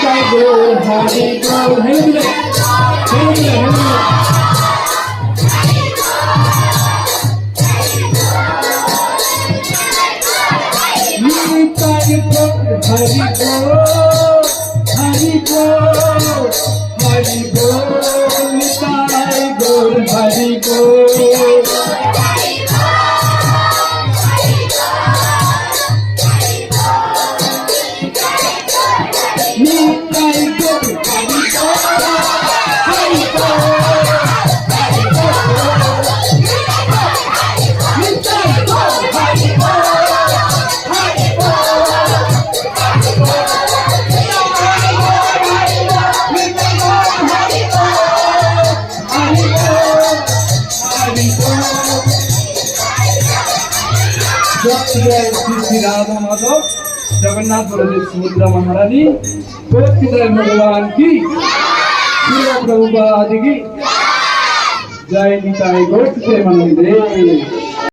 নিতাই গৌর হরি গৌর হেলে নিতাই গৌর হরি গৌর হরি গৌর হরি গৌর নিতাই গৌর হরি গৌর নিতাই গৌর হরি গৌর হরি গৌর নিতাই গৌর হরি গৌর হরি श्री राधा माधव जगन्नाथ बलदेव सुभद्रा महारानी भगवान की प्रभुपाद की जय निताई गौर प्रेमानंदे।